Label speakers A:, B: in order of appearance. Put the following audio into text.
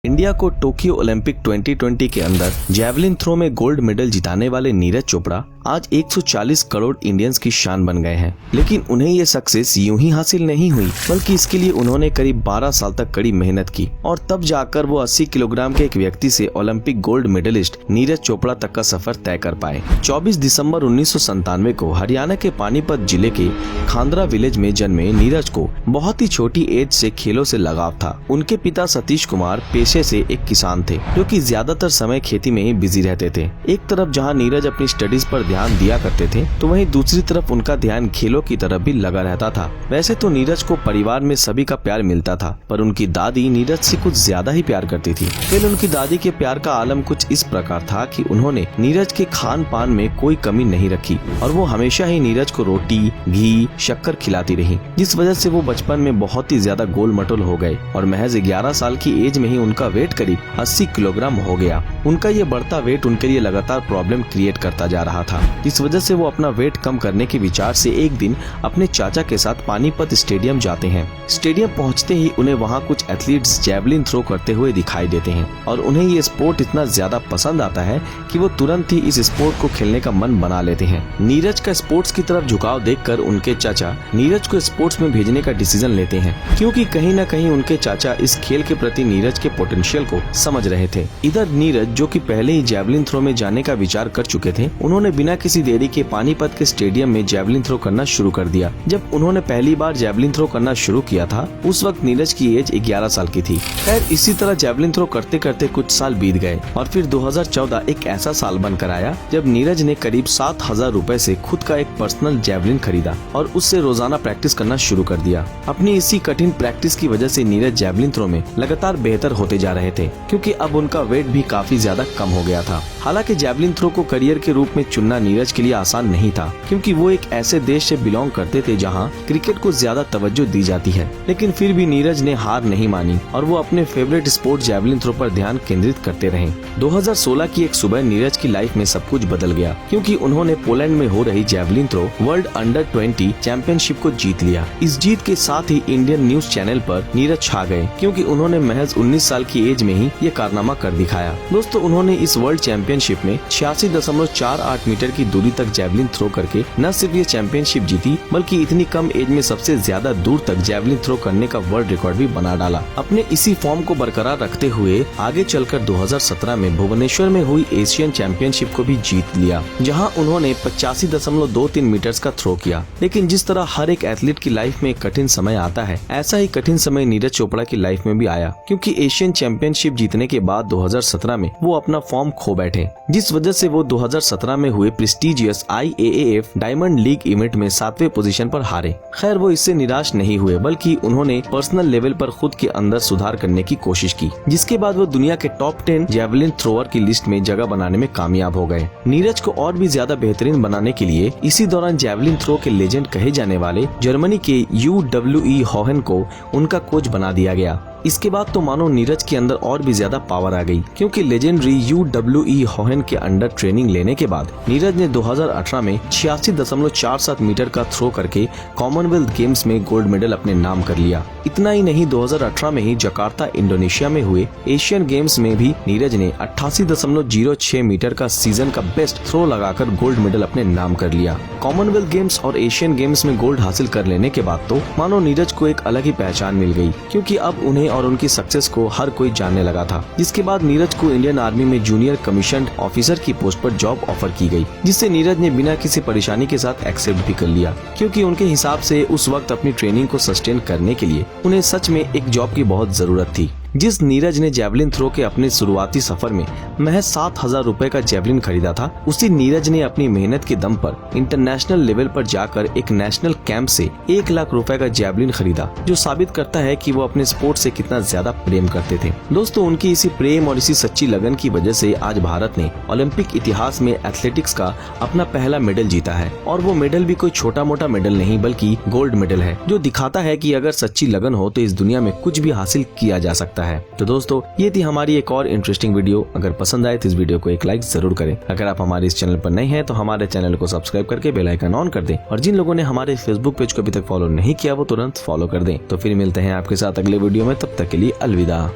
A: India को Tokyo Olympic 2020 के अंदर जैवलिन थ्रो में गोल्ड मेडल जिताने वाले नीरज चोपड़ा आज 140 करोड़ इंडियंस की शान बन गए हैं। लेकिन उन्हें ये सक्सेस यूं ही हासिल नहीं हुई, बल्कि इसके लिए उन्होंने करीब 12 साल तक कड़ी मेहनत की और तब जाकर वो 80 किलोग्राम के एक व्यक्ति से Olympic gold medalist Neeraj Chopra तक का सफर तय कर पाए। 24 दिसंबर 1997 को हरियाणा के पानीपत जिले के खांदरा विलेज में जन्मे नीरज को बहुत ही छोटी एज से खेलों से लगाव था। उनके पिता सतीश कुमार पेशे से एक किसान थे, जो कि ज्यादातर समय खेती में ही बिजी रहते थे। एक तरफ जहां नीरज अपनी स्टडीज पर ध्यान दिया करते थे, तो वहीं दूसरी तरफ उनका ध्यान खेलों की तरफ भी लगा रहता था। वैसे तो नीरज को परिवार में सभी का प्यार मिलता था, पर उनकी दादी नीरज से कुछ ज्यादा ही प्यार करती थी। फिर उनकी दादी के प्यार का आलम कुछ इस प्रकार था कि उन्होंने नीरज के खान पान में कोई कमी नहीं रखी और वो हमेशा ही नीरज को रोटी, घी, शक्कर खिलाती रही, जिस वजह से वो बचपन में बहुत ही ज्यादा गोल मटोल हो गए और महज 11 साल की एज में ही उनका वेट करीब 80 किलोग्राम हो गया। उनका ये बढ़ता वेट उनके लिए लगातार प्रॉब्लम क्रिएट करता जा रहा था। इस वजह से वो अपना वेट कम करने के विचार से एक दिन अपने चाचा के साथ पानीपत स्टेडियम जाते हैं। स्टेडियम पहुंचते ही उन्हें वहां कुछ एथलीट्स जैवलिन थ्रो करते हुए दिखाई देते हैं और उन्हें ये स्पोर्ट इतना ज्यादा पसंद आता है कि वो तुरंत ही इस स्पोर्ट को खेलने का मन बना लेते हैं। नीरज का स्पोर्ट्स की तरफ झुकाव देखकर उनके चाचा नीरज को स्पोर्ट्स में भेजने का डिसीजन लेते हैं, क्योंकि कहीं न कहीं उनके चाचा इस खेल के प्रति नीरज के पोटेंशियल को समझ रहे थे। इधर नीरज, जो कि पहले ही जैवलिन थ्रो में जाने का विचार कर चुके थे, उन्होंने बिना किसी देरी के पानीपत के स्टेडियम में जैवलिन थ्रो करना शुरू कर दिया। जब उन्होंने पहली बार जैवलिन थ्रो करना शुरू किया था, उस वक्त नीरज की एज 11 साल की थी। खैर, इसी तरह जैवलिन थ्रो करते करते कुछ साल बीत गए और फिर 2014 एक ऐसा साल बनकर आया जब नीरज ने करीब 7,000 रुपए से खुद का एक पर्सनल जैवलिन खरीदा और उससे रोजाना प्रैक्टिस करना शुरू कर दिया। अपनी इसी कठिन प्रैक्टिस की वजह से नीरज जैवलिन थ्रो में लगातार बेहतर होते जा रहे थे, क्योंकि अब उनका वेट भी काफी ज्यादा कम हो गया था। हालांकि जैवलिन थ्रो को करियर के रूप में चुनना नीरज के लिए आसान नहीं था, क्योंकि वो एक ऐसे देश से बिलोंग करते थे जहां क्रिकेट को ज्यादा तवज्जो दी जाती है। लेकिन फिर भी नीरज ने हार नहीं मानी और वो अपने फेवरेट स्पोर्ट जैवलिन थ्रो पर ध्यान केंद्रित करते रहे। 2016 की एक सुबह नीरज की लाइफ में सब कुछ बदल गया, क्योंकि उन्होंने पोलैंड में हो रही javelin throw world under 20 championship को जीत लिया। इस जीत के साथ ही इंडियन न्यूज चैनल पर नीरज छा गए, क्योंकि उन्होंने महज 19 साल की एज में ही ये कारनामा कर दिखाया। दोस्तों, उन्होंने इस वर्ल्ड चैंपियनशिप में 86.48 मीटर की दूरी तक जैवलिन थ्रो करके न सिर्फ ये चैंपियनशिप जीती, बल्कि इतनी कम एज में सबसे ज्यादा दूर तक जैवलिन थ्रो करने का वर्ल्ड रिकॉर्ड भी बना डाला। अपने इसी फॉर्म को बरकरार रखते हुए आगे चलकर 2017 में भुवनेश्वर में हुई एशियन चैंपियनशिप को भी जीत लिया, जहां उन्होंने 85.23 मीटर्स का थ्रो किया। लेकिन जिस तरह हर एक एथलीट की लाइफ में एक कठिन समय आता है, ऐसा ही कठिन समय नीरज चोपड़ा की लाइफ में भी आया, क्योंकि एशियन चैंपियनशिप जीतने के बाद 2017 में वो अपना फॉर्म खो बैठे, जिस वजह से वो 2017 में हुए prestigious IAAF diamond league event में 7वें पोजीशन पर हारे। खैर, वो इससे निराश नहीं हुए, बल्कि उन्होंने पर्सनल लेवल पर खुद के अंदर सुधार करने की कोशिश की, जिसके बाद वो दुनिया के टॉप 10 जैवलिन थ्रोअर की लिस्ट में जगह बनाने में कामयाब हो गए। नीरज को और भी ज्यादा बेहतरीन बनाने के लिए इसी दौरान जैवलिन थ्रो के लेजेंड कहे जाने वाले जर्मनी के UWE होहेन को उनका कोच बना दिया गया। इसके बाद तो मानो नीरज के अंदर और भी ज्यादा पावर आ गई, क्योंकि लेजेंडरी UWE होहेन के अंडर ट्रेनिंग लेने के बाद नीरज ने 2018 में 86.47 मीटर का थ्रो करके कॉमनवेल्थ गेम्स में गोल्ड मेडल अपने नाम कर लिया। इतना ही नहीं, 2018 में ही जकार्ता इंडोनेशिया में हुए एशियन गेम्स में भी नीरज ने 88.06 मीटर का सीजन का बेस्ट थ्रो लगाकर गोल्ड मेडल अपने नाम कर लिया। कॉमनवेल्थ गेम्स और एशियन गेम्स में गोल्ड हासिल कर लेने के बाद तो मानो नीरज को एक अलग ही पहचान मिल गई, क्योंकि अब उन्हें और उनकी सक्सेस को हर कोई जानने लगा था। जिसके बाद नीरज को इंडियन आर्मी में जूनियर कमीशन ऑफिसर की पोस्ट पर जॉब ऑफर की गई, जिससे नीरज ने बिना किसी परेशानी के साथ एक्सेप्ट भी कर लिया, क्योंकि उनके हिसाब से उस वक्त अपनी ट्रेनिंग को सस्टेन करने के लिए उन्हें सच में एक जॉब की बहुत जरूरत थी। जिस नीरज ने जैवलिन थ्रो के अपने शुरुआती सफर में महज 7,000 रुपए का जैवलिन खरीदा था, उसी नीरज ने अपनी मेहनत के दम पर इंटरनेशनल लेवल पर जाकर एक नेशनल कैंप से 1 लाख रुपए का जैवलिन खरीदा, जो साबित करता है कि वो अपने स्पोर्ट से कितना ज्यादा प्रेम करते थे। दोस्तों, उनकी इसी प्रेम और इसी सच्ची लगन की वजह से आज भारत ने ओलंपिक इतिहास में एथलेटिक्स का अपना पहला मेडल जीता है, और वो मेडल भी कोई छोटा मोटा मेडल नहीं, बल्कि गोल्ड मेडल है, जो दिखाता है कि अगर सच्ची लगन हो तो इस दुनिया में कुछ भी हासिल किया जा सकता है। तो दोस्तों, ये थी हमारी एक और इंटरेस्टिंग वीडियो। अगर पसंद आए तो इस वीडियो को एक लाइक जरूर करें। अगर आप हमारे इस चैनल पर नए हैं तो हमारे चैनल को सब्सक्राइब करके बेल आइकन ऑन कर दें, और जिन लोगों ने हमारे फेसबुक पेज को अभी तक फॉलो नहीं किया वो तुरंत फॉलो कर दें। तो फिर मिलते हैं आपके साथ अगले वीडियो में, तब तक के लिए अलविदा।